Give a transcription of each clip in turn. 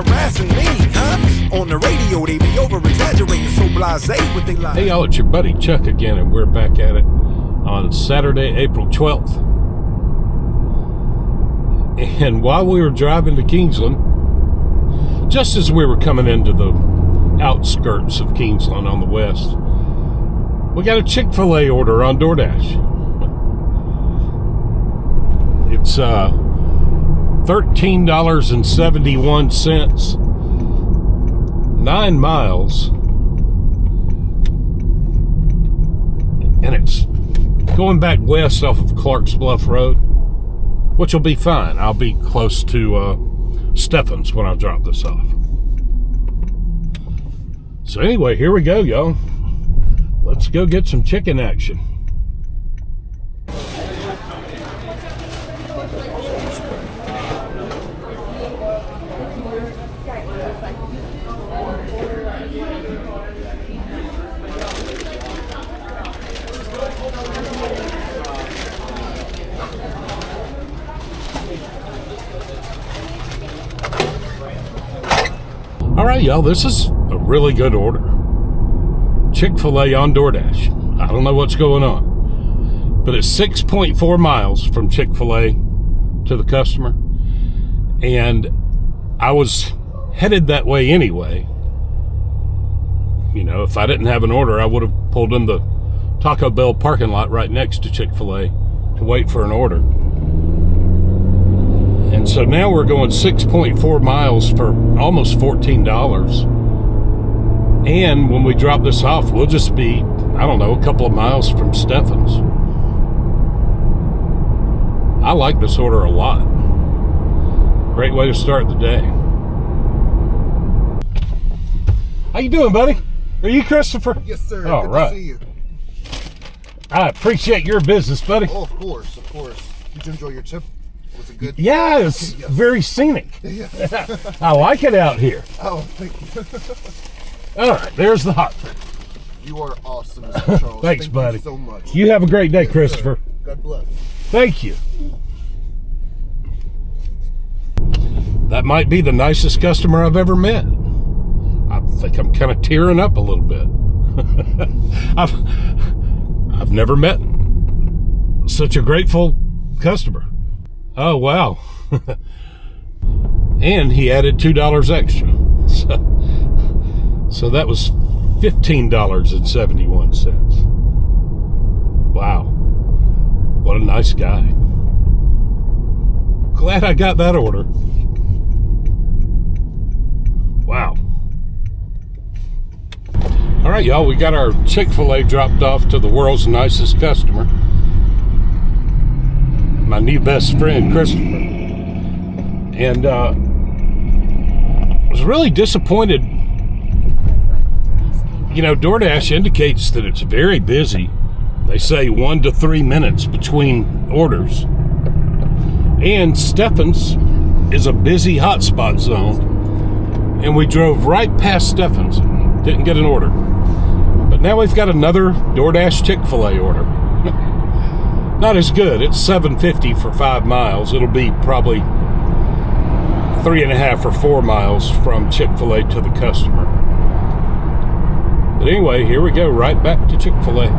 harassing me, huh? On the radio, they be over-exaggerating, so blasé with they lie. Hey y'all, it's your buddy Chuck again, and we're back at it on Saturday, April 12th. And while we were driving to Kingsland, just as we were coming into the outskirts of Kingsland on the west, we got a Chick-fil-A order on DoorDash. It's $13.71, 9 miles, and it's going back west off of Clark's Bluff Road, which will be fine. I'll be close to Stephens when I drop this off. So anyway, here we go, y'all. Let's go get some chicken action. All right, y'all, this is a really good order. Chick-fil-A on DoorDash. I don't know what's going on, but it's 6.4 miles from Chick-fil-A to the customer, and I was headed that way anyway. You know, if I didn't have an order, I would have pulled in the Taco Bell parking lot right next to Chick-fil-A to wait for an order. And so now we're going 6.4 miles for almost $14. And when we drop this off, we'll just be, I don't know, a couple of miles from Stephens. I like this order a lot. Great way to start the day. How you doing, buddy? Are you Christopher? Yes, sir. All Good right. to see you. I appreciate your business, buddy. Oh, of course, of course. Did you enjoy your trip? Was it good? Yeah, it's Yes. very scenic. Yeah. I like it out here. Oh, thank you. All right, there's the hot drink. You are awesome, Mr. Charles. Thanks, thank buddy. You so much. You have a great day, Yes, Christopher. sir. God bless. Thank you. That might be the nicest customer I've ever met. I think I'm kind of tearing up a little bit. I've never met such a grateful customer. Oh, wow. And he added $2 extra. So that was $15.71. Wow. What a nice guy. Glad I got that order. Wow. All right, y'all, we got our Chick-fil-A dropped off to the world's nicest customer. My new best friend, Christopher. And I was really disappointed. You know, DoorDash indicates that it's very busy. They say 1 to 3 minutes between orders. And Stephens is a busy hotspot zone. And we drove right past Stephens. Didn't get an order. But now we've got another DoorDash Chick-fil-A order. Not as good. It's $7.50 for 5 miles. It'll be probably 3.5 or 4 miles from Chick-fil-A to the customer. But anyway, here we go, right back to Chick-fil-A.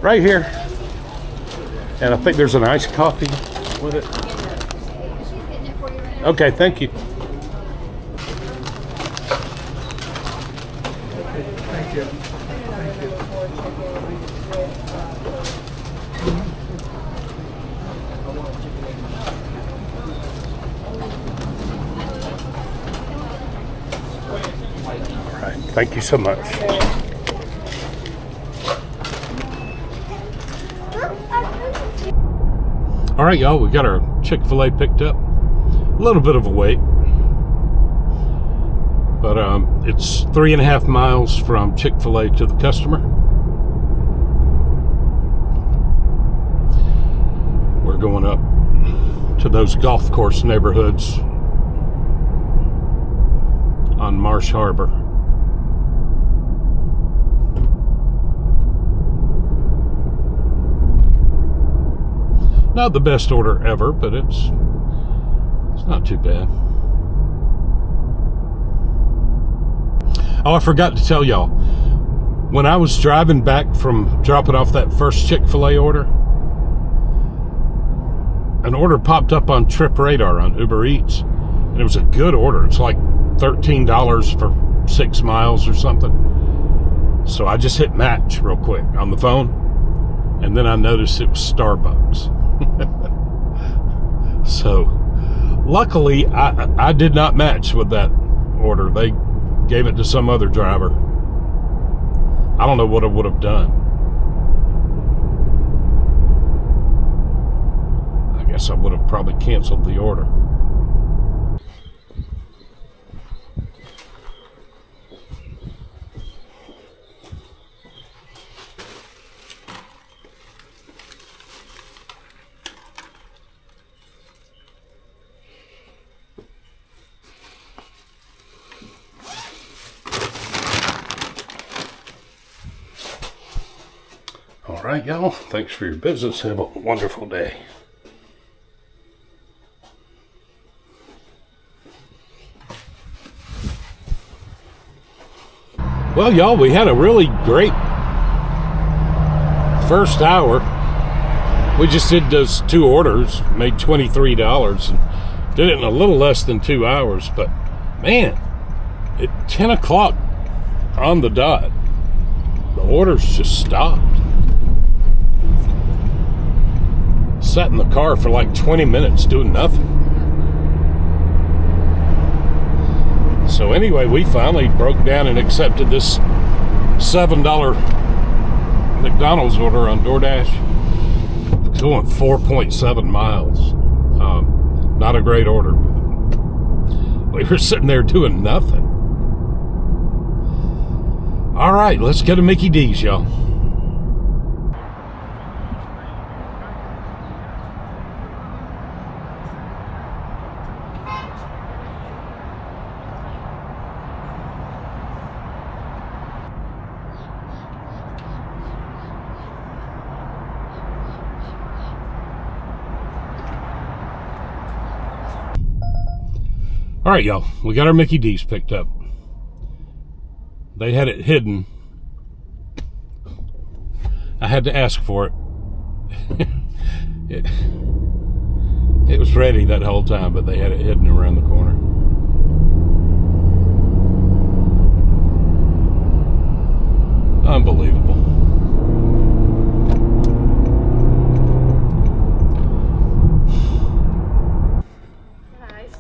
Right here. And I think there's an iced coffee with it. Okay, thank you. Thank you. All right, thank you so much. All right, y'all, we got our Chick-fil-A picked up. A little bit of a wait. But it's 3.5 miles from Chick-fil-A to the customer. We're going up to those golf course neighborhoods on Marsh Harbor. Not the best order ever, but it's not too bad. Oh, I forgot to tell y'all. When I was driving back from dropping off that first Chick-fil-A order, an order popped up on Trip Radar on Uber Eats. And it was a good order. It's like $13 for 6 miles or something. So I just hit match real quick on the phone. And then I noticed it was Starbucks. So luckily, I did not match with that order. They gave it to some other driver. I don't know what I would have done. I guess I would have probably canceled the order. All right, y'all. Thanks for your business. Have a wonderful day. Well, y'all, we had a really great first hour. We just did those 2 orders, made $23, and did it in a little less than 2 hours. But, man, at 10 o'clock on the dot, the orders just stopped. Sat in the car for like 20 minutes doing nothing. So anyway, we finally broke down and accepted this $7 McDonald's order on DoorDash. It's going 4.7 miles. Not a great order. We were sitting there doing nothing. All right, let's go to Mickey D's, y'all. All right, y'all, we got our Mickey D's picked up. They had it hidden. I had to ask for it. It was ready that whole time, but they had it hidden around the corner. Unbelievable.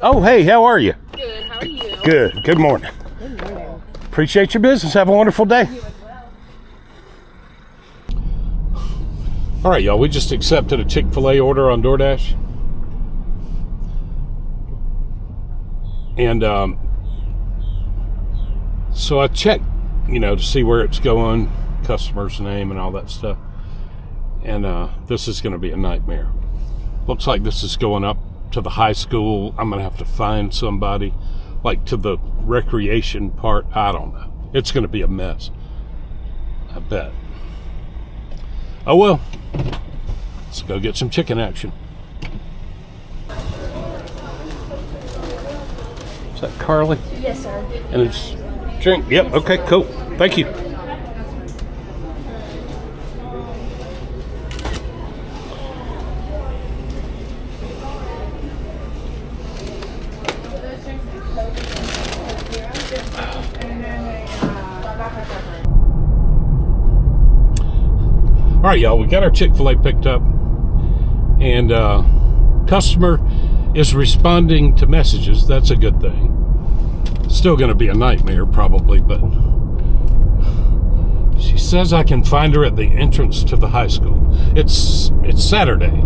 Oh, hey, how are you? Good, how are you? Good. Good morning. Good morning. Appreciate your business. Have a wonderful day. You as well. All right, y'all. We just accepted a Chick-fil-A order on DoorDash. And so I checked, to see where it's going, customer's name and all that stuff. And this is going to be a nightmare. Looks like this is going up to the high school. I'm gonna have to find somebody, like to the recreation part. I don't know. It's gonna be a mess, I bet. Oh well, let's go get some chicken action. Is that Carly? Yes, sir. And it's drink. Yep. Okay. Cool. Thank you. All right, y'all, we got our Chick-fil-A picked up, and customer is responding to messages. That's a good thing. Still going to be a nightmare, probably, but she says I can find her at the entrance to the high school. It's Saturday,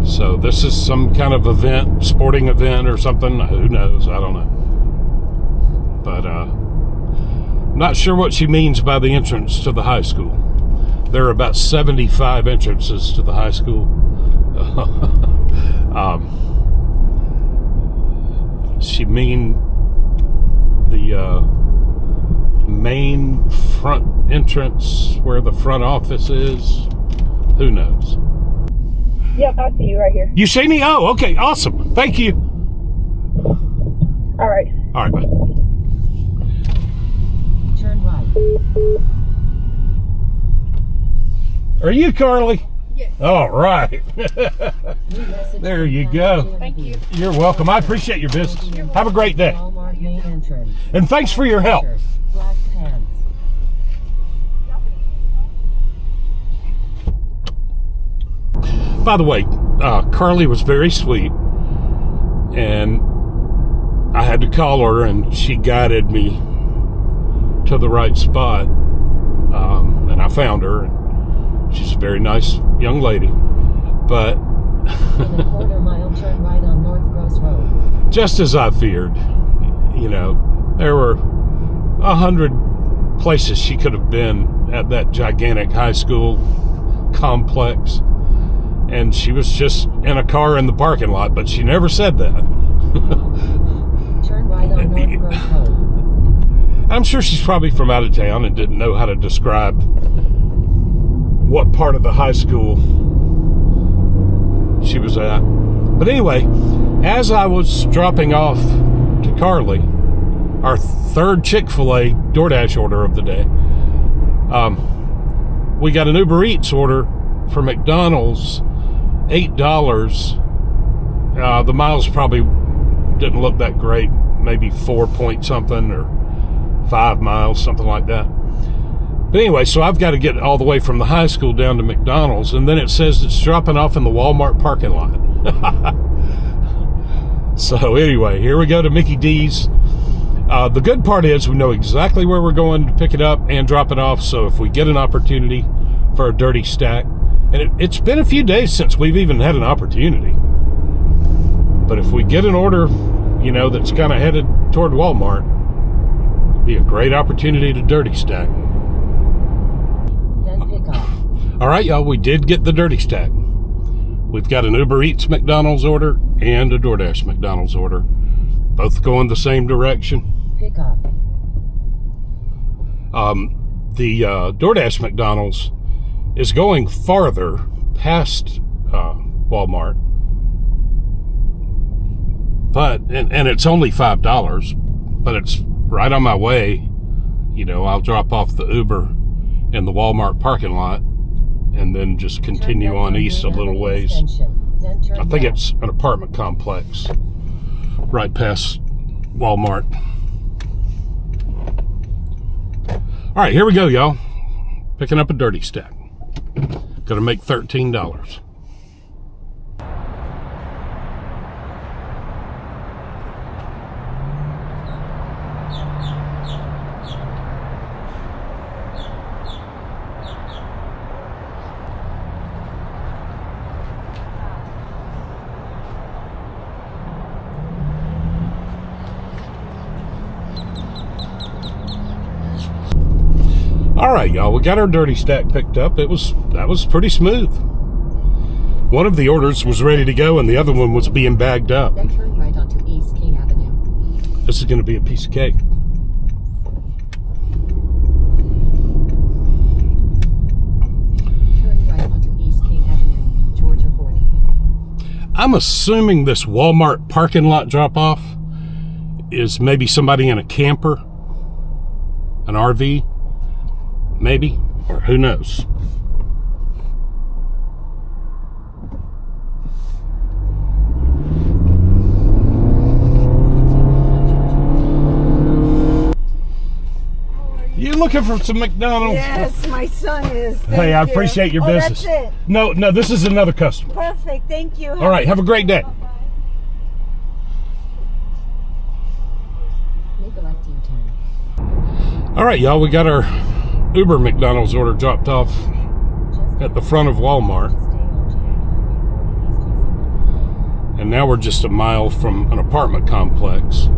so this is some kind of event, sporting event or something. Who knows? I don't know. But I'm not sure what she means by the entrance to the high school. There are about 75 entrances to the high school. She mean the main front entrance where the front office is? Who knows? Yep, I see you right here. You see me? Oh, okay, awesome. Thank you. All right. All right, bye. Turn right. Are you Carly? Yes. All right. There you go. Thank you. You're welcome. I appreciate your business. Have a great day. Walmart main entrance. And thanks for your help. Black pants. By the way, Carly was very sweet, and I had to call her, and she guided me to the right spot, and I found her. And she's a very nice young lady, but In a quarter mile, turn right on North Gross Road. just as I feared, there were 100 places she could have been at that gigantic high school complex. And she was just in a car in the parking lot, but she never said that. Turn right on North Gross Road. I'm sure she's probably from out of town and didn't know how to describe what part of the high school she was at. But anyway, as I was dropping off to Carly, our third Chick-fil-A DoorDash order of the day, we got an Uber Eats order for McDonald's, $8. The miles probably didn't look that great, maybe 4 point something or 5 miles, something like that. But anyway, so I've got to get all the way from the high school down to McDonald's, and then it says it's dropping off in the Walmart parking lot. So anyway, here we go to Mickey D's. The good part is we know exactly where we're going to pick it up and drop it off, so if we get an opportunity for a dirty stack, and it's been a few days since we've even had an opportunity, but if we get an order, that's kind of headed toward Walmart, it'd be a great opportunity to dirty stack. Then pick up. All right, y'all, we did get the dirty stack. We've got an Uber Eats McDonald's order and a DoorDash McDonald's order, both going the same direction. Pick up. The DoorDash McDonald's is going farther past Walmart, but and it's only $5, but it's right on my way. I'll drop off the Uber in the Walmart parking lot and then just continue on east a little ways. I think it's an apartment complex right past Walmart. All right, here we go, y'all. Picking up a dirty stack. Gonna make $13. All right, y'all, we got our dirty stack picked up. That was pretty smooth. One of the orders was ready to go, and the other one was being bagged up. Then turn right onto East King Avenue. This is going to be a piece of cake. Turn right onto East King Avenue, Georgia 40. I'm assuming this Walmart parking lot drop-off is maybe somebody in a camper, an RV, maybe, or who knows. You looking for some McDonald's? Yes, my son is. Hey, I appreciate your business. That's it. No, this is another customer. Perfect. Thank you. All right, have a great day. Make a left U-turn. All right, y'all, we got our Uber McDonald's order dropped off Just at the front of Walmart. stay on J Highway 40 East And now we're just a mile from an apartment complex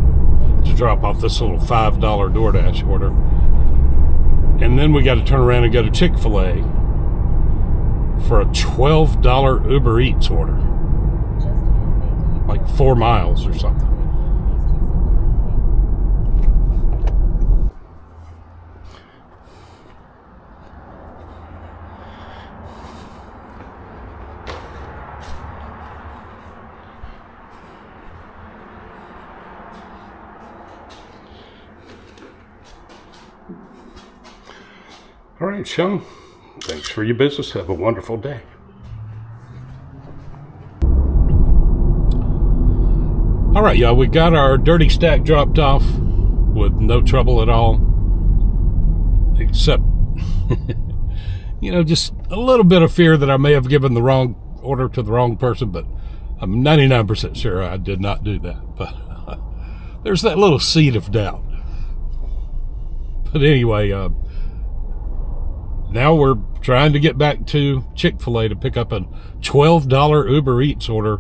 to drop off this little $5 DoorDash order. And then we got to turn around and go to Chick-fil-A for a $12 Uber Eats order, Just ahead, make a U-turn. like 4 miles or something. All right, Sean. Thanks for your business. Have a wonderful day. All right, y'all. We got our dirty stack dropped off with no trouble at all. Except, just a little bit of fear that I may have given the wrong order to the wrong person, but I'm 99% sure I did not do that. But there's that little seed of doubt. But anyway, now we're trying to get back to Chick-fil-A to pick up a $12 Uber Eats order,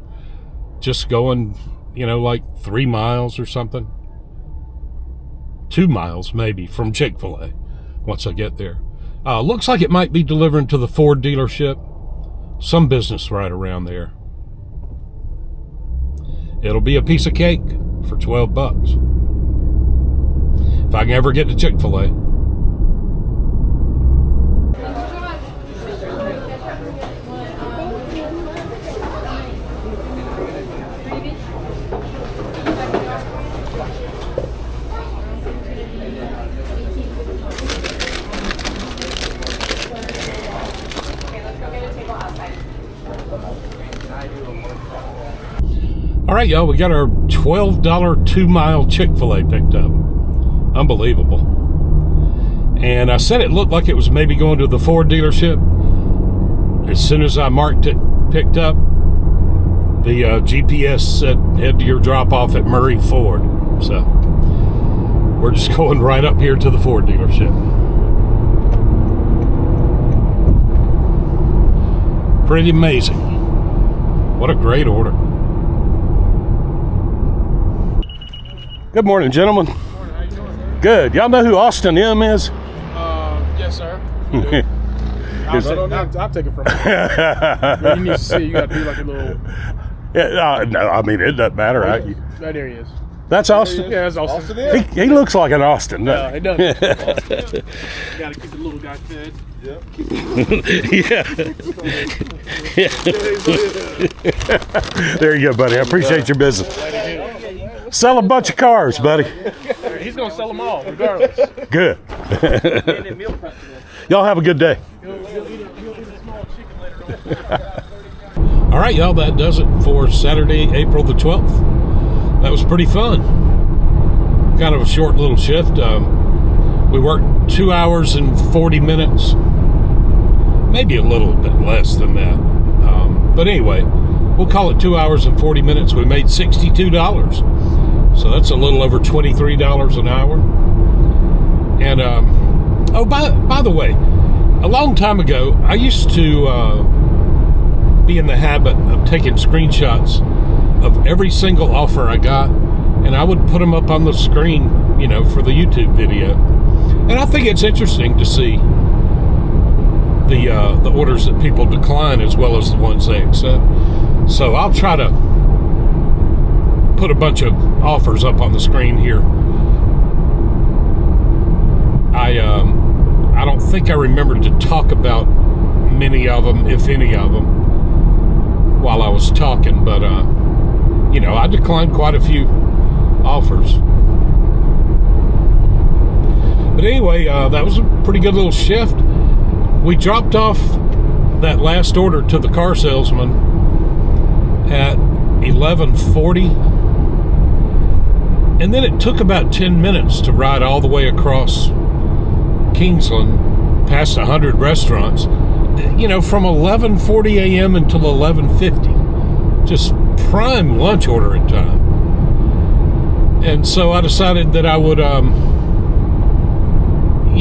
just going, like 3 miles or something. 2 miles maybe from Chick-fil-A once I get there. Looks like it might be delivering to the Ford dealership. Some business right around there. It'll be a piece of cake for $12. If I can ever get to Chick-fil-A. All right, y'all, we got our $12 2-mile Chick-fil-A picked up. Unbelievable. And I said it looked like it was maybe going to the Ford dealership. As soon as I marked it picked up, the GPS said head to your drop-off at Murray Ford. So we're just going right up here to the Ford dealership. Pretty amazing. What a great order. Good morning, gentlemen. Good morning. How you doing? Good. Y'all know who Austin M is? Yes, sir. I'll take it from you. You need to see. You got to do like a little. Yeah, no, I mean, it doesn't matter. That area is. That's Austin? Yeah, that's Austin. He looks like an Austin. No, it doesn't. You got to keep the little guy fed. Yeah. There you go, buddy. I appreciate your business. Sell a bunch of cars, buddy. He's going to sell them all, regardless. Good. Y'all have a good day. All right, y'all, that does it for Saturday, April the 12th. That was pretty fun. Kind of a short little shift. We worked 2 hours and 40 minutes. Maybe a little bit less than that. But anyway, we'll call it 2 hours and 40 minutes. We made $62. So that's a little over $23 an hour. And, by the way, a long time ago, I used to be in the habit of taking screenshots of every single offer I got, and I would put them up on the screen, for the YouTube video. And I think it's interesting to see the orders that people decline as well as the ones they accept. So I'll try to put a bunch of offers up on the screen here. I don't think I remembered to talk about many of them, if any of them, while I was talking, but I declined quite a few offers. But anyway, that was a pretty good little shift. We dropped off that last order to the car salesman at 11:40, and then it took about 10 minutes to ride all the way across Kingsland, past 100 restaurants, from 11:40 a.m. until 11:50. Just prime lunch ordering time. And so I decided that I would,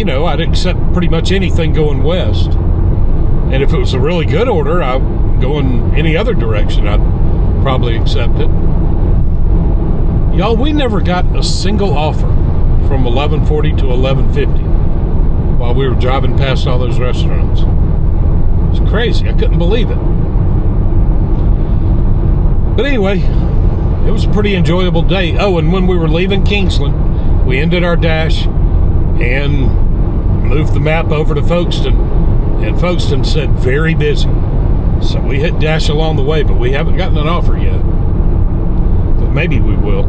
I'd accept pretty much anything going west. And if it was a really good order, I'd go in any other direction, I'd probably accept it. Y'all, we never got a single offer from 11:40 to 11:50 while we were driving past all those restaurants. It's crazy. I couldn't believe it. But anyway, it was a pretty enjoyable day. Oh, and when we were leaving Kingsland, we ended our dash and moved the map over to Folkestone, and Folkestone said very busy. So we hit dash along the way, but we haven't gotten an offer yet. But maybe we will.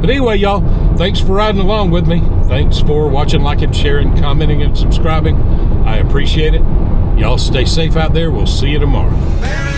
But anyway, y'all, thanks for riding along with me. Thanks for watching, liking, sharing, commenting, and subscribing. I appreciate it. Y'all stay safe out there. We'll see you tomorrow.